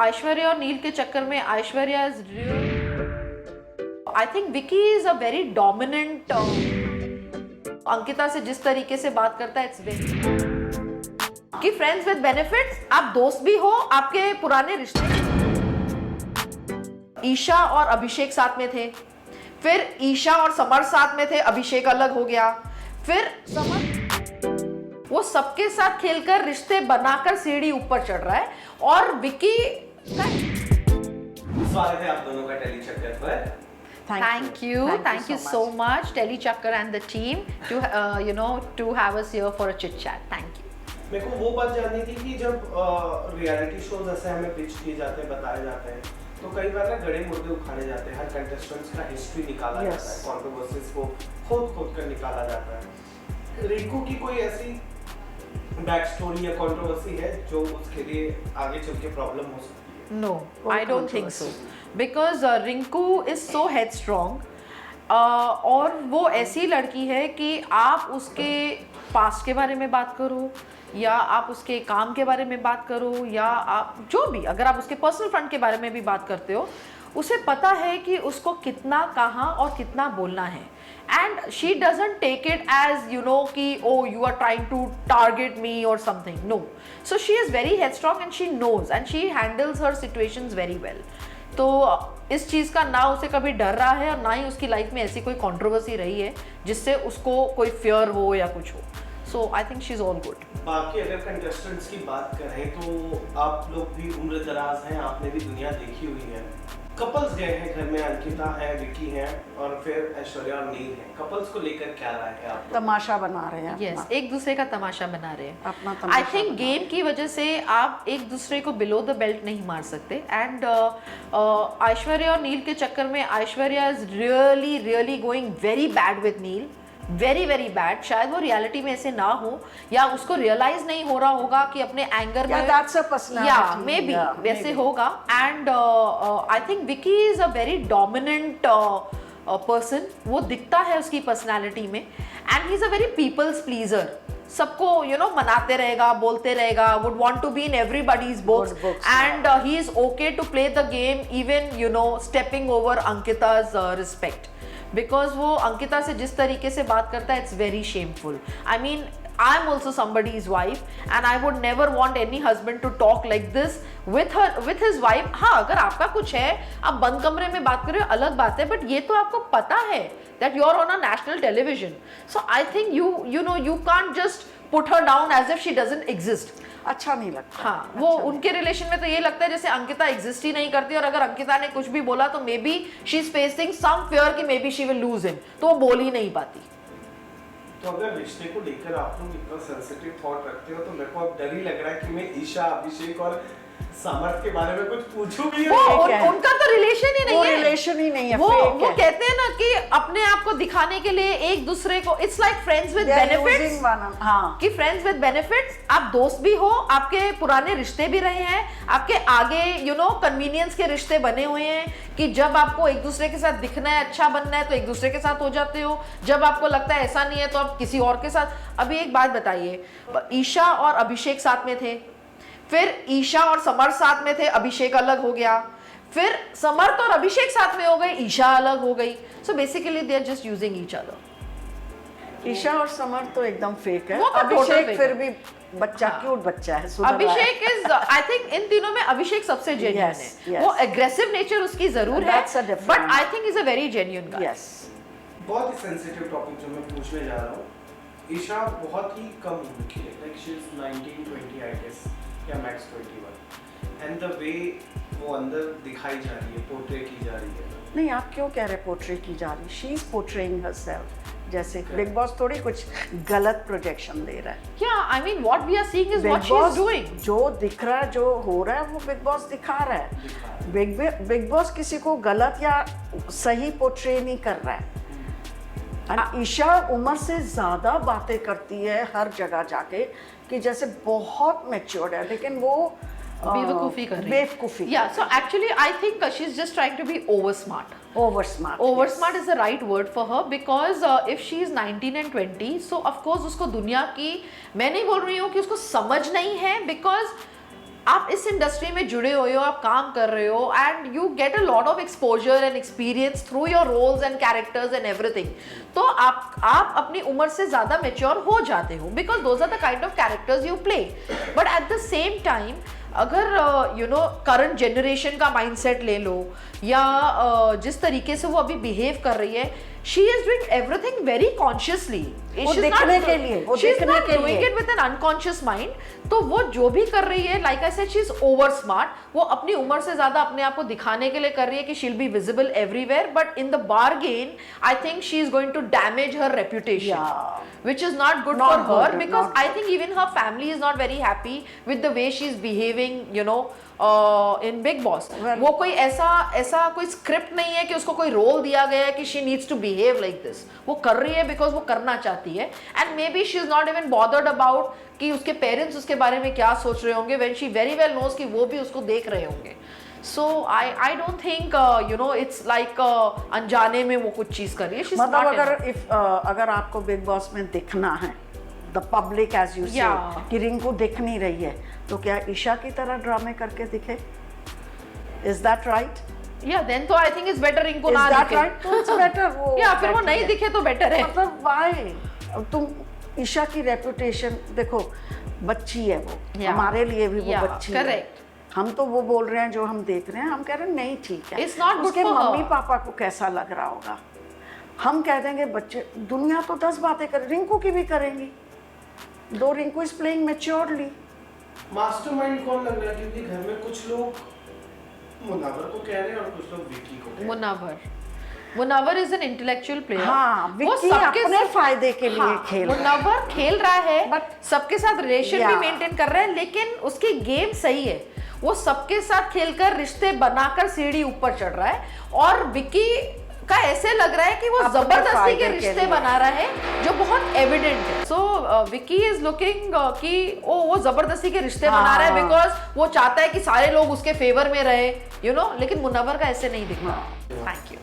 ऐश्वर्या और नील के चक्कर में Aishwarya is real. I think Vicky is a very dominant. Ankita से जिस तरीके से बात करता है इट्स वेरी कि फ्रेंड्स विद बेनिफिट्स। आप दोस्त भी हो, आपके पुराने रिश्ते। ईशा और अभिषेक साथ में थे, फिर ईशा और समर साथ में थे, अभिषेक अलग हो गया, फिर समर वो सबके साथ खेलकर रिश्ते बनाकर सीढ़ी ऊपर चढ़ रहा है। और विकी स्वागत है आप दोनों का टेली चक्कर पर। Thank you so much, Telly Chakkar and the team to have us here for a chit chat. Thank you. मेरे को वो बात जाननी थी कि जब रियलिटी शोज ऐसे हमें पिच किए जाते हैं, बताए जाते हैं, तो कई बार ना गड़े मुर्दे उखाड़े जाते हैं, हर कंटेस्टेंट्स का हिस्ट्री निकाला जाता है, कंट्रोवर्सीज को खोद कर निकाला जाता है। रिंकू की कोई ऐसी बैक स्टोरी या कंट्रोवर्सी है जो उसके लिए आगे चल के प्रॉब्लम हो सकती है? No, I don't think so. Because Rinku is so headstrong. और वो ऐसी लड़की है कि आप उसके पास्ट के बारे में बात करो या आप उसके काम के बारे में बात करो या आप जो भी, अगर आप उसके पर्सनल फ्रंट के बारे में भी बात करते हो, उसे पता है कि उसको कितना कहाँ और कितना बोलना है। And she doesn't take it as कि oh you are trying to target me or something. No, so she is very headstrong and she knows and she handles her situations very well. तो इस चीज़ का ना उसे कभी डर रहा है और ना ही उसकी लाइफ में ऐसी कोई कंट्रोवर्सी रही है जिससे उसको कोई फियर हो या कुछ हो। So I think she is all good. बाकी अगर कंटेस्टेंट्स की बात करें तो आप लोग भी उम्र दराज हैं, आपने भी दुनिया देखी हुई है। कपल्स गए हैं घर में, अंकिता है, विकी है और फिर ऐश्वर्या और नील है। कपल्स को लेकर क्या राय है आप? तमाशा बना रहे हैं। यस, एक दूसरे का तमाशा बना रहे हैं। अपना तमाशा आई थिंक गेम की वजह से आप एक दूसरे को बिलो द बेल्ट नहीं मार सकते। एंड ऐश्वर्या और नील के चक्कर में Aishwarya is really going very bad with Neil, very bad. शायद वो रियलिटी में ऐसे ना हो या उसको रियलाइज नहीं हो रहा होगा कि अपने एंगर में या मे बी वैसे होगा। And I think Vicky is a very dominant person. वो दिखता है उसकी पर्सनैलिटी में। And he is a very people's pleaser. सबको मनाते रहेगा, बोलते रहेगा, would want to be in everybody's books and he is okay to play the game even stepping over Ankita's respect. Because वो अंकिता से जिस तरीके से बात करता है it's very shameful. I mean I am also somebody's wife and I would never want any husband to talk like this with his wife. हाँ, अगर आपका कुछ है, आप बंद कमरे में बात कर रहे हो, अलग बात है, बट ये तो आपको पता है that you are on a national television. So I think you can't just put her down as if she doesn't exist. अच्छा नहीं लगता। हाँ, वो उनके रिलेशन में तो ये लगता है जैसे अंकिता एग्जिस्ट ही नहीं करती और अगर अंकिता ने कुछ भी बोला तो maybe she is facing some fear कि maybe she will lose him, तो वो बोल ही नहीं पाती। तो अगर रिश्ते को लेकर आप लोग इतना सेंसिटिव थॉट रखते हो तो मेरे को अब डर ही लग रहा है कि मैं ईशा, अभिषेक और सामर्थ के बारे में कुछ पूछूं भी। उनका तो रिलेशन ही नहीं है। वो कहते हैं ना कि अपने आप को दिखाने के लिए एक दूसरे को, it's like friends with benefits. हाँ, कि फ्रेंड्स विद बेनिफिट्स, आप दोस्त भी हो, आपके पुराने रिश्ते भी रहे हैं, आपके आगे कन्वीनियंस के रिश्ते बने हुए हैं कि जब आपको एक दूसरे के साथ दिखना है, अच्छा बनना है तो एक दूसरे के साथ हो जाते हो, जब आपको लगता है ऐसा नहीं है तो आप किसी और के साथ। अभी एक बात बताइए, ईशा और अभिषेक साथ में थे, फिर ईशा और समर साथ में थे, अभिषेक अलग हो गया, फिर समर्थ और अभिषेक साथ में हो गए, ईशा अलग हो गई। So basically they are just using each other. Isha और समर तो एकदम फेक है। वो तो अभिषेक फिर भी बच्चा, क्यूट बच्चा है। अभिषेक इज, आई थिंक इन तीनों में अभिषेक सबसे जेन्युइन है। वो एग्रेसिव नेचर उसकी जरूर है, but I think is a very genuine guy. Yes. बहुत ही सेंसिटिव टॉपिक जो मैं पूछने जा रहा हूँ। ईशा बहुत ही कम उम्र की है, like she is 19-20 I guess या मैक्स 21, एंड द वे वो अंदर दिखाई जा रही है, पोर्ट्रे की जा रही है। नहीं, आप क्यों कह रहे पोर्ट्रे की जा रही? She is portraying herself. जैसे बिग बॉस थोड़ी कुछ गलत प्रोजेक्शन दे रहा है। क्या I mean what we are seeing is what she is doing. जो दिख रहा है, जो हो रहा है, वो बिग बॉस दिखा रहा है। बिग बॉस किसी को गलत या सही पोर्ट्रे नहीं कर रहा है। ईशा उम्र से ज्यादा बातें करती है हर जगह जाके कि जैसे बहुत मैच्योर्ड है, लेकिन वो बेवकूफी कर रही है। बेवकूफी। Yeah, so actually I think she's just trying to be over smart. Over smart is the right word for her because if she is 19 and 20, so of course उसको दुनिया की, मैं नहीं बोल रही हूँ कि उसको समझ नहीं है, because आप इस इंडस्ट्री में जुड़े हुए हो, आप काम कर रहे हो and you get a lot of exposure and experience through your roles and characters and everything, तो आप अपनी उम्र से ज्यादा मेच्योर हो जाते हो because those are the kind of characters you play. But at the same time अगर यू नो करंट जनरेशन का माइंडसेट ले लो या जिस तरीके से वो अभी बिहेव कर रही है, she is doing everything very consciously, वो दिखने के लिए, वो दिखने के लिए, doing it with N unconscious mind. तो वो जो भी कर रही है, like I said, she is over smart, वो अपनी उम्र से ज्यादा अपने आप को दिखाने के लिए कर रही है कि she will be visible everywhere, but in the bargain I think she is going to damage her reputation, which is not good for her, because I think even her family is not very happy with the way she is behaving, you know, in Big Boss. वो कोई ऐसा कोई script नहीं है कि उसको कोई role दिया गया है कि she needs to behave like this. वो कर रही है because वो करना चाहती है, and maybe she is not even bothered about कि उसके पेरेंट्स उसके बारे में क्या सोच रहे होंगे, when she very well knows कि वो भी उसको देख रहे होंगे। So I don't think you know it's like अनजाने में वो कुछ चीज कर रही है। मतलब अगर आपको बिग बॉस में दिखना है, द पब्लिक एज यू से, कि रिंकू दिख नहीं रही है, तो क्या ईशा की तरह ड्रामे करके दिखे? Is that right? Yeah, then तो I think it's better Rinku ना दिखे। दिखे। right? तो it's better वो या फिर वो नहीं दिखे तो बेटर है। मतलब why? तुम ईशा की रेपुटेशन देखो, बच्ची है वो, हमारे लिए भी वो बच्ची है। करेक्ट। हम तो वो बोल रहे हैं जो हम देख रहे हैं, हम कह रहे हैं नहीं ठीक है। It's not good उसके for her. मम्मी पापा को कैसा लग रहा होगा? हम कह देंगे बच्चे, दुनिया तो 10 बातें कर, रिंकू की भी करेंगी। दो Rinku is playing maturely. Mastermind कौन लग रहा है? क्योंकि घर में कुछ लोग मुनव्वर को कह रहे हैं और कुछ लोग विक्की को कह रहे हैं। Munawar is an intellectual player. हाँ, विक्की अपने फायदे के लिए खेल रहा है। मुनव्वर खेल रहा है, But- सबके साथ रिलेशन भी मेंटेन कर रहा है, लेकिन उसकी गेम सही है। वो सबके साथ खेलकर रिश्ते बनाकर सीढ़ी ऊपर चढ़ रहा है, और विक्की का ऐसे लग रहा है कि वो जबरदस्ती के रिश्ते बना रहा है, जो बहुत एविडेंट है। सो विक्की इज लुकिंग कि वो जबरदस्ती के रिश्ते बना रहा है बिकॉज वो चाहता है कि सारे लोग उसके फेवर में रहे, यू नो, लेकिन मुनव्वर का ऐसे नहीं दिख रहा। Thank you.